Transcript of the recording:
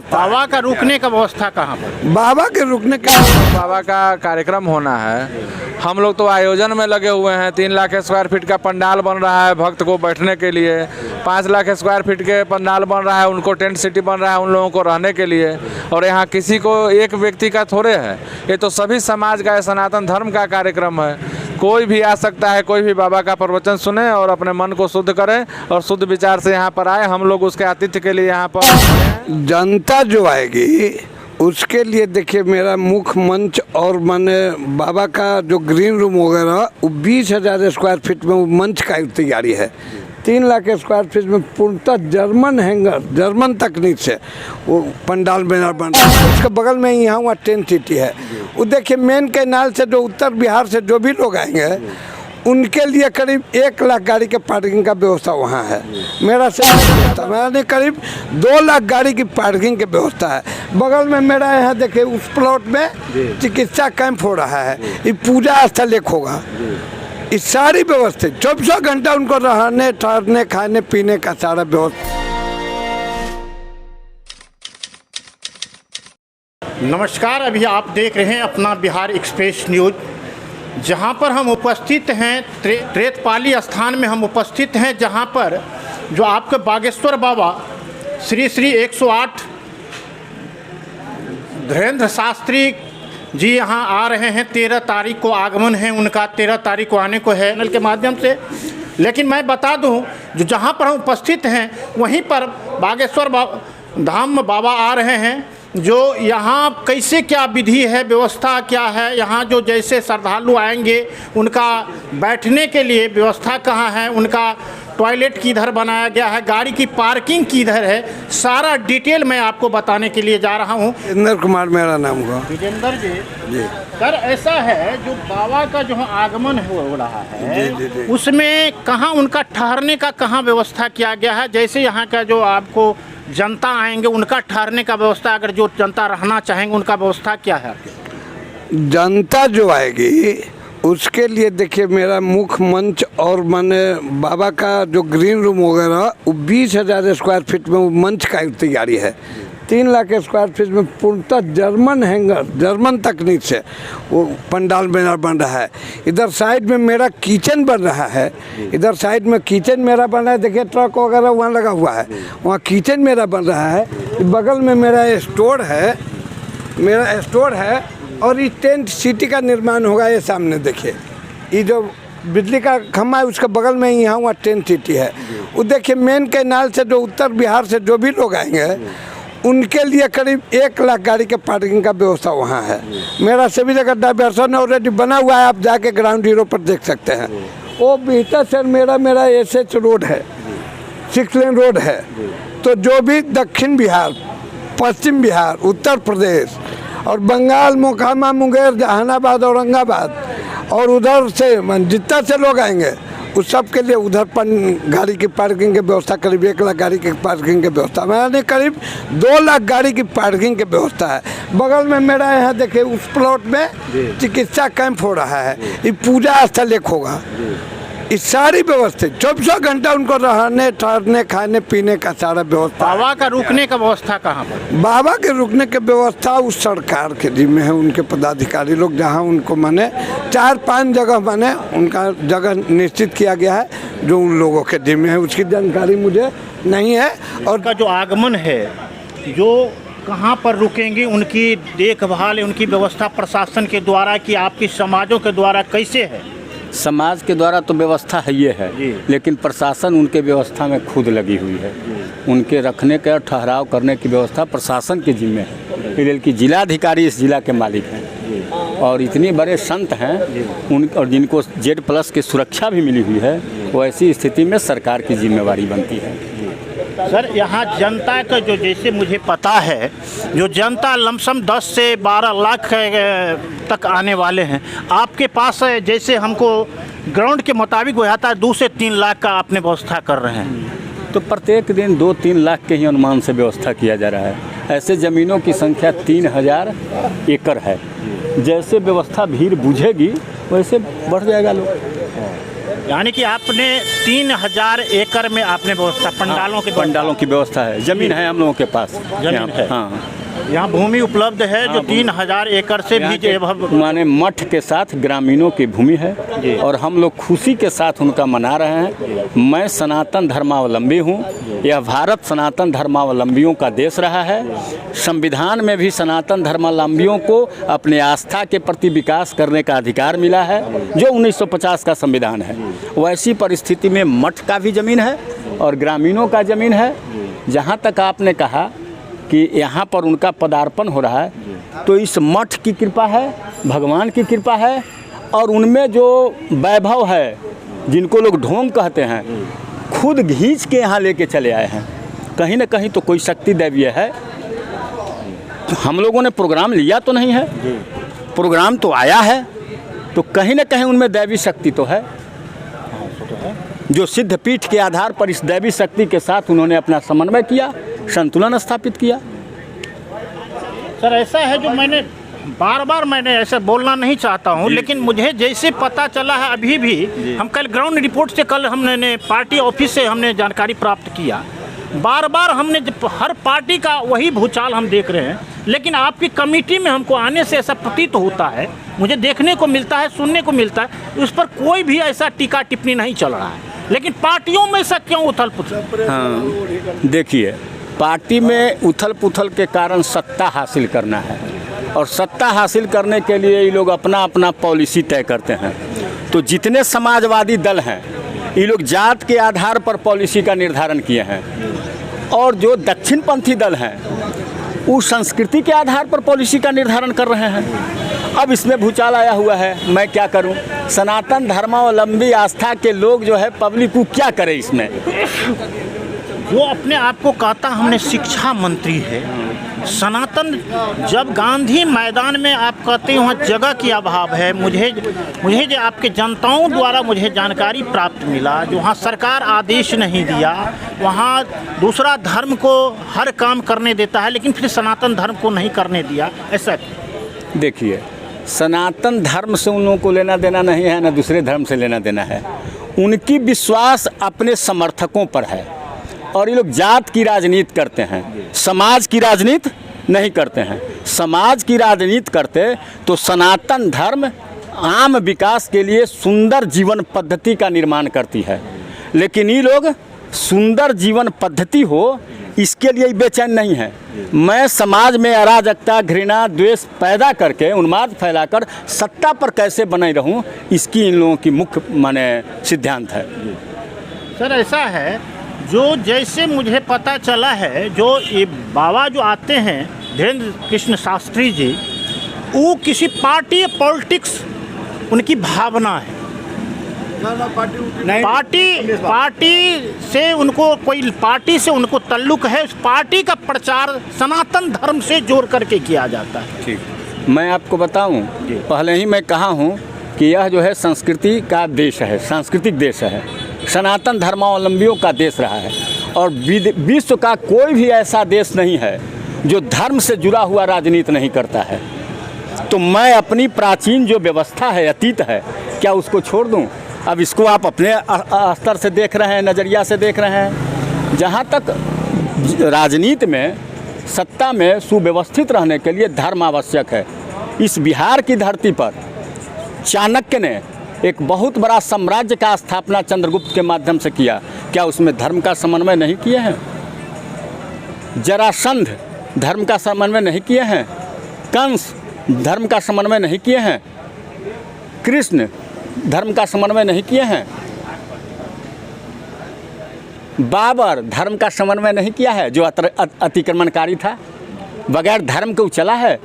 बाबा का रुकने का व्यवस्था कहाँ पर? बाबा के रुकने का बाबा का कार्यक्रम होना है। हम लोग तो आयोजन में लगे हुए हैं। 3 लाख स्क्वायर फीट का पंडाल बन रहा है भक्त को बैठने के लिए। 5 लाख स्क्वायर फीट के पंडाल बन रहा है, उनको टेंट सिटी बन रहा है उन लोगों को रहने के लिए। और यहाँ किसी को एक व्यक्ति का थोड़े है, ये तो सभी समाज का, सनातन धर्म का कार्यक्रम है। कोई भी आ सकता है, कोई भी बाबा का प्रवचन सुने और अपने मन को शुद्ध करे और शुद्ध विचार से यहाँ पर आए। हम लोग उसके आतिथ्य के लिए यहाँ पर जनता जो आएगी उसके लिए देखिए मेरा मुख्य मंच और मैंने बाबा का जो ग्रीन रूम वगैरह वो 20,000 स्क्वायर फीट में वो मंच का तैयारी है। 3 लाख स्क्वायर फीट में पूर्णतः जर्मन हैंगर, जर्मन तकनीक से वो पंडाल मेरा बन रहा है। उसके बगल में ही यहाँ वहाँ टेंट सिटी है। वो देखिए मेन कैनाल से जो उत्तर बिहार से जो भी लोग आएंगे उनके लिए करीब 1 लाख गाड़ी के पार्किंग का व्यवस्था वहाँ है। मेरा से मैंने करीब 2 लाख गाड़ी की पार्किंग की व्यवस्था है। बगल में मेरा यहाँ देखिए उस प्लॉट में चिकित्सा कैंप हो रहा है। ये पूजा स्थल एक होगा। इस सारी व्यवस्था 24 घंटा उनको रहने ठहरने खाने पीने का सारा व्यवस्था। नमस्कार, अभी आप देख रहे हैं अपना बिहार एक्सप्रेस न्यूज, जहां पर हम उपस्थित हैं त्रेतपाली स्थान में हम उपस्थित हैं, जहां पर जो आपके बागेश्वर बाबा श्री 108 धीरेन्द्र शास्त्री जी यहाँ आ रहे हैं। 13 तारीख को आगमन है उनका, 13 तारीख को आने को है चैनल के माध्यम से। लेकिन मैं बता दूं जो जहाँ पर हम उपस्थित हैं वहीं पर बागेश्वर धाम में बाबा आ रहे हैं। जो यहाँ कैसे क्या विधि है, व्यवस्था क्या है, यहाँ जो जैसे श्रद्धालु आएंगे उनका बैठने के लिए व्यवस्था कहाँ है, उनका टॉयलेट किधर बनाया गया है, गाड़ी की पार्किंग किधर है, सारा डिटेल मैं आपको बताने के लिए जा रहा हूँ। विजेंद्र कुमार मेरा नाम हुआ। विजेंद्र जी सर, ऐसा है जो बाबा का जो आगमन हो रहा है जी। उसमें कहाँ उनका ठहरने का कहाँ व्यवस्था किया गया है? जैसे यहाँ का जो आपको जनता आएंगे उनका ठहरने का व्यवस्था, अगर जो जनता रहना चाहेंगे उनका व्यवस्था क्या है? जनता जो आएगी उसके लिए देखिए मेरा मुख्य मंच और मैंने बाबा का जो ग्रीन रूम वगैरह वो 20,000 स्क्वायर फीट में वो मंच का तैयारी है। 3 लाख स्क्वायर फीट में पूर्णतः जर्मन हैंगर, जर्मन तकनीक से वो पंडाल मेरा बन रहा है। इधर साइड में मेरा किचन बन रहा है। इधर साइड में किचन मेरा बन रहा है। देखिए ट्रक वगैरह वहाँ लगा हुआ है, वहाँ किचन मेरा बन रहा है। बगल में मेरा स्टोर है, मेरा स्टोर है। और ये टेंट सिटी का निर्माण होगा। ये सामने देखिए ये जो बिजली का खम्भा है उसके बगल में ही यहाँ वहाँ टेंट सिटी है। वो देखिए मेन कैनाल से जो उत्तर बिहार से जो भी लोग आएंगे उनके लिए करीब 1 लाख गाड़ी के पार्किंग का व्यवस्था वहाँ है। मेरा सभी जगह डाइवर्सन ऑलरेडी बना हुआ है, आप जाके ग्राउंड जीरो पर देख सकते हैं। वो भीतर से मेरा एसएच रोड है, 6 लेन रोड है। तो जो भी दक्षिण बिहार, पश्चिम बिहार, उत्तर प्रदेश और बंगाल, मोकामा, मुंगेर, जहानाबाद, औरंगाबाद और उधर से जितना से लोग आएंगे उस सब के लिए उधर गाड़ी की पार्किंग की व्यवस्था, करीब 1 लाख गाड़ी की पार्किंग की व्यवस्था। मैंने करीब 2 लाख गाड़ी की पार्किंग की व्यवस्था है। बगल में मेरा यहाँ देखिए उस प्लॉट में चिकित्सा कैंप हो रहा है। ये पूजा स्थल एक होगा। इस सारी व्यवस्था 24 घंटा उनको रहने ठहरने खाने पीने का सारा व्यवस्था। बाबा का रुकने का व्यवस्था कहाँ पर? बाबा के रुकने की व्यवस्था उस सरकार के जिम्मे है, उनके पदाधिकारी लोग, जहाँ उनको माने 4-5 जगह माने उनका जगह निश्चित किया गया है जो उन लोगों के जिम्मे है। उसकी जानकारी मुझे नहीं है। और का जो आगमन है, जो कहाँ पर रुकेंगे, उनकी देखभाल, उनकी व्यवस्था प्रशासन के द्वारा कि आपकी समाजों के द्वारा कैसे है? समाज के द्वारा तो व्यवस्था है ये है, लेकिन प्रशासन उनके व्यवस्था में खुद लगी हुई है। उनके रखने का ठहराव करने की व्यवस्था प्रशासन के जिम्मे है, फिलहाल की जिलाधिकारी इस जिला के मालिक हैं। और इतने बड़े संत हैं उन और जिनको Z+ की सुरक्षा भी मिली हुई है, वो ऐसी स्थिति में सरकार की जिम्मेवारी बनती है। सर, यहाँ जनता का जो जैसे मुझे पता है जो जनता लमसम 10 से 12 लाख तक आने वाले हैं आपके पास। जैसे हमको ग्राउंड के मुताबिक हो जाता है 2 से 3 लाख का आपने व्यवस्था कर रहे हैं। तो प्रत्येक दिन 2-3 लाख के ही अनुमान से व्यवस्था किया जा रहा है। ऐसे ज़मीनों की संख्या 3000 एकड़ है। जैसे व्यवस्था भीड़ बुझेगी वैसे बढ़ जाएगा लोग। यानी कि आपने 3000 एकड़ में आपने व्यवस्था पंडालों की व्यवस्था है, जमीन है हम लोगों के पास, जमीन है। हाँ, यहाँ भूमि उपलब्ध है जो 3000 एकड़ से भी माने मठ के साथ ग्रामीणों की भूमि है और हम लोग खुशी के साथ उनका मना रहे हैं। मैं सनातन धर्मावलंबी हूँ, यह भारत सनातन धर्मावलंबियों का देश रहा है। संविधान में भी सनातन धर्मावलंबियों को अपने आस्था के प्रति विकास करने का अधिकार मिला है, जो 1950 का संविधान है। वैसी परिस्थिति में मठ का भी ज़मीन है और ग्रामीणों का ज़मीन है। जहाँ तक आपने कहा कि यहाँ पर उनका पदार्पण हो रहा है, तो इस मठ की कृपा है, भगवान की कृपा है और उनमें जो वैभव है, जिनको लोग ढोंग कहते हैं, खुद खींच के यहाँ लेके चले आए हैं। कहीं ना कहीं तो कोई शक्ति दैवीय है। हम लोगों ने प्रोग्राम लिया तो नहीं है, प्रोग्राम तो आया है, तो कहीं ना कहीं उनमें दैवी शक्ति तो है, जो सिद्ध पीठ के आधार पर इस दैवी शक्ति के साथ उन्होंने अपना समन्वय किया, संतुलन स्थापित किया। सर ऐसा है जो मैंने ऐसा बोलना नहीं चाहता हूँ, लेकिन मुझे जैसे पता चला है अभी भी, हम कल ग्राउंड रिपोर्ट से कल हमने पार्टी ऑफिस से हमने जानकारी प्राप्त किया, बार हमने हर पार्टी का वही भूचाल हम देख रहे हैं, लेकिन आपकी कमेटी में हमको आने से ऐसा प्रतीत होता है, मुझे देखने को मिलता है, सुनने को मिलता है, उस पर कोई भी ऐसा टीका टिप्पणी नहीं चल रहा है। लेकिन पार्टियों में ऐसा क्यों उथल पुथल? हाँ, देखिए, पार्टी में उथल पुथल के कारण सत्ता हासिल करना है और सत्ता हासिल करने के लिए ये लोग अपना अपना पॉलिसी तय करते हैं। तो जितने समाजवादी दल हैं, ये लोग जात के आधार पर पॉलिसी का निर्धारण किए हैं और जो दक्षिणपंथी दल हैं वो संस्कृति के आधार पर पॉलिसी का निर्धारण कर रहे हैं। अब इसमें भूचाल आया हुआ है, मैं क्या करूं? सनातन धर्मावलंबी आस्था के लोग जो है, पब्लिक को क्या करे इसमें? वो अपने आप को कहता हमने शिक्षा मंत्री है। सनातन, जब गांधी मैदान में आप कहते हैं वहाँ जगह की अभाव है, मुझे जो आपके जनताओं द्वारा मुझे जानकारी प्राप्त मिला, जो वहाँ सरकार आदेश नहीं दिया, वहाँ दूसरा धर्म को हर काम करने देता है, लेकिन फिर सनातन धर्म को नहीं करने दिया, ऐसा क्यों? देखिए, सनातन धर्म से उन लोगों को लेना देना नहीं है, ना दूसरे धर्म से लेना देना है। उनकी विश्वास अपने समर्थकों पर है और ये लोग जात की राजनीति करते हैं, समाज की राजनीति नहीं करते हैं। समाज की राजनीति करते तो सनातन धर्म आम विकास के लिए सुंदर जीवन पद्धति का निर्माण करती है, लेकिन ये लोग सुंदर जीवन पद्धति हो इसके लिए बेचैन नहीं है। मैं समाज में अराजकता, घृणा, द्वेष पैदा करके, उन्माद फैलाकर सत्ता पर कैसे बने रहूं, इसकी इन लोगों की मुख्य माने सिद्धांत है। सर ऐसा है, जो जैसे मुझे पता चला है, जो ये बाबा जो आते हैं धीरेन्द्र कृष्ण शास्त्री जी, वो किसी पार्टी पॉलिटिक्स उनकी भावना है, पार्टी से उनको ताल्लुक है, उस पार्टी का प्रचार सनातन धर्म से जोड़ करके किया जाता है। ठीक, मैं आपको बताऊं, पहले ही मैं कहा हूं कि यह जो है संस्कृति का देश है, सांस्कृतिक देश है, सनातन धर्मावलंबियों का देश रहा है और विश्व का कोई भी ऐसा देश नहीं है जो धर्म से जुड़ा हुआ राजनीति नहीं करता है। तो मैं अपनी प्राचीन जो व्यवस्था है, अतीत है, क्या उसको छोड़ दूं? अब इसको आप अपने स्तर से देख रहे हैं, नज़रिया से देख रहे हैं। जहाँ तक राजनीति में, सत्ता में सुव्यवस्थित रहने के लिए धर्म आवश्यक है। इस बिहार की धरती पर चाणक्य ने एक बहुत बड़ा साम्राज्य का स्थापना चंद्रगुप्त के माध्यम से किया, क्या उसमें धर्म का समन्वय नहीं किए हैं? जरासंध धर्म का समन्वय नहीं किए हैं? कंस धर्म का समन्वय नहीं किए हैं? कृष्ण धर्म का समन्वय नहीं किए हैं? बाबर धर्म का समन्वय नहीं किया है, जो अतिक्रमणकारी था, बगैर धर्म के चला है।